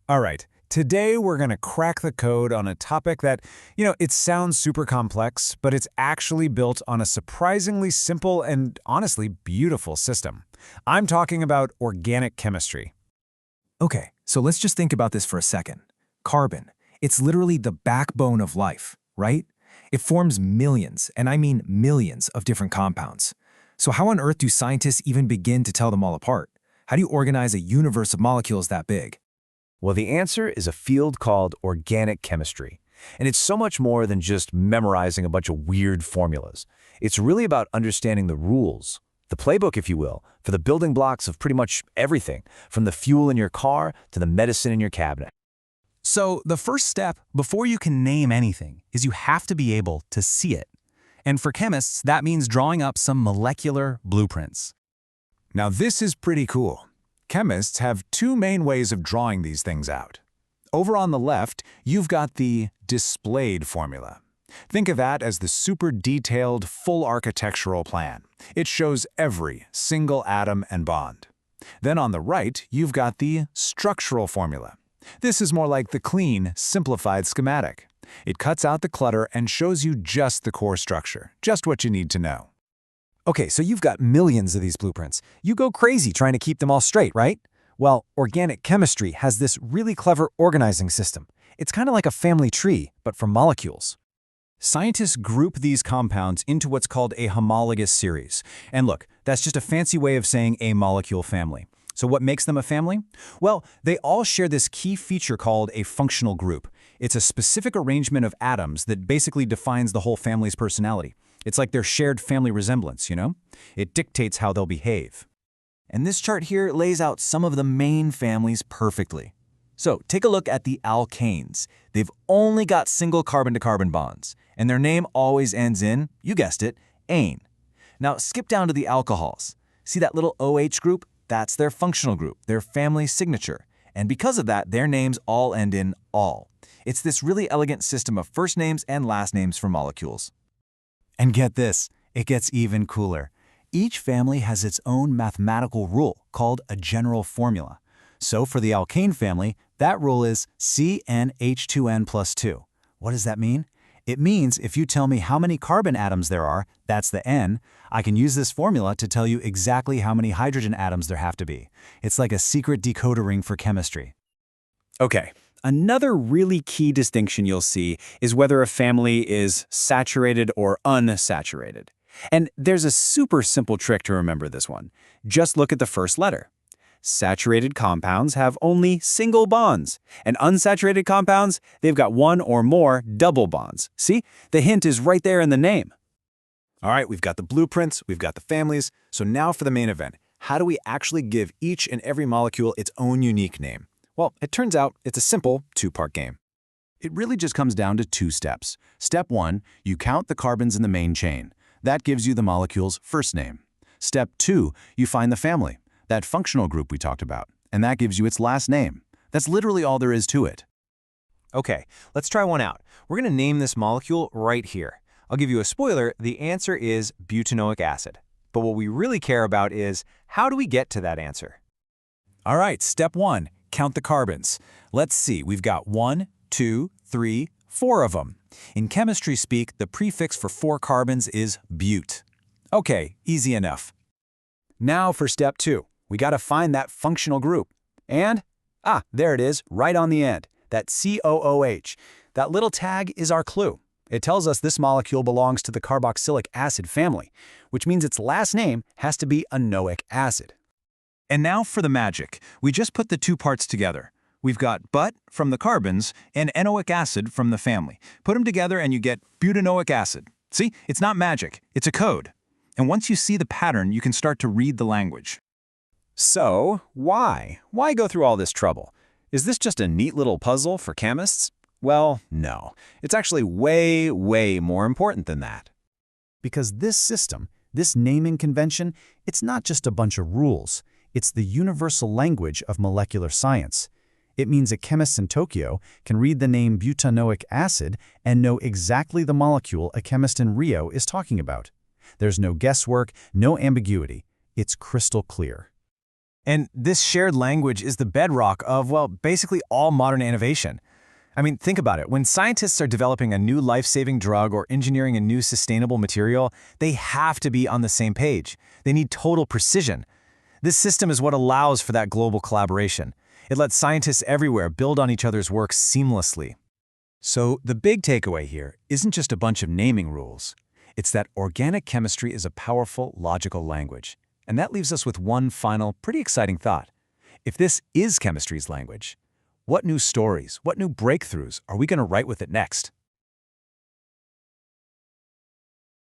All right, today we're going to crack the code on a topic that, it sounds super complex, but it's actually built on a surprisingly simple and honestly beautiful system. I'm talking about organic chemistry. Okay, so let's just think about this for a second. Carbon. It's literally the backbone of life, right? It forms millions, and I mean millions, of different compounds. So how on earth do scientists even begin to tell them all apart? How do you organize a universe of molecules that big? Well, the answer is a field called organic chemistry. And it's so much more than just memorizing a bunch of weird formulas. It's really about understanding the rules, the playbook, if you will, for the building blocks of pretty much everything, from the fuel in your car to the medicine in your cabinet. So the first step before you can name anything is you have to be able to see it. And for chemists, that means drawing up some molecular blueprints. Now this is pretty cool. Chemists have two main ways of drawing these things out. Over on the left, you've got the displayed formula. Think of that as the super detailed, full architectural plan. It shows every single atom and bond. Then on the right, you've got the structural formula. This is more like the clean, simplified schematic. It cuts out the clutter and shows you just the core structure, just what you need to know. Okay, so you've got millions of these blueprints. You go crazy trying to keep them all straight, right? Well, organic chemistry has this really clever organizing system. It's kind of like a family tree, but for molecules. Scientists group these compounds into what's called a homologous series. And look, that's just a fancy way of saying a molecule family. So what makes them a family? Well, they all share this key feature called a functional group. It's a specific arrangement of atoms that basically defines the whole family's personality. It's like their shared family resemblance, you know? It dictates how they'll behave. And this chart here lays out some of the main families perfectly. So take a look at the alkanes. They've only got single carbon-to-carbon bonds, and their name always ends in, you guessed it, ane. Now skip down to the alcohols. See that little OH group? That's their functional group, their family signature. And because of that, their names all end in -all. It's this really elegant system of first names and last names for molecules. And get this, it gets even cooler. Each family has its own mathematical rule called a general formula. So for the alkane family, that rule is CnH2n plus 2. What does that mean? It means if you tell me how many carbon atoms there are, that's the N, I can use this formula to tell you exactly how many hydrogen atoms there have to be. It's like a secret decoder ring for chemistry. Okay, another really key distinction you'll see is whether a family is saturated or unsaturated. And there's a super simple trick to remember this one. Just look at the first letter. Saturated compounds have only single bonds, and unsaturated compounds, they've got one or more double bonds. See? The hint is right there in the name. All right, we've got the blueprints, we've got the families, so now for the main event. How do we actually give each and every molecule its own unique name? Well, it turns out it's a simple two-part game. It really just comes down to two steps. Step 1, you count the carbons in the main chain. That gives you the molecule's first name. Step 2, you find the family, that functional group we talked about, and that gives you its last name. That's literally all there is to it. Okay, let's try one out. We're going to name this molecule right here. I'll give you a spoiler, the answer is butanoic acid. But what we really care about is, how do we get to that answer? All right, step 1, count the carbons. Let's see, we've got 1, 2, 3, 4 of them. In chemistry speak, the prefix for 4 carbons is but. Okay, easy enough. Now for step 2. We got to find that functional group. And, there it is, right on the end, that COOH. That little tag is our clue. It tells us this molecule belongs to the carboxylic acid family, which means its last name has to be enoic acid. And now for the magic. We just put the two parts together. We've got but from the carbons and enoic acid from the family. Put them together and you get butanoic acid. See, it's not magic, it's a code. And once you see the pattern, you can start to read the language. So, why? Why go through all this trouble? Is this just a neat little puzzle for chemists? Well, no. It's actually way, way more important than that. Because this system, this naming convention, it's not just a bunch of rules. It's the universal language of molecular science. It means a chemist in Tokyo can read the name butanoic acid and know exactly the molecule a chemist in Rio is talking about. There's no guesswork, no ambiguity. It's crystal clear. And this shared language is the bedrock of, well, basically all modern innovation. I mean, think about it. When scientists are developing a new life-saving drug or engineering a new sustainable material, they have to be on the same page. They need total precision. This system is what allows for that global collaboration. It lets scientists everywhere build on each other's work seamlessly. So the big takeaway here isn't just a bunch of naming rules. It's that organic chemistry is a powerful, logical language. And that leaves us with one final, pretty exciting thought. If this is chemistry's language, what new stories, what new breakthroughs are we going to write with it next?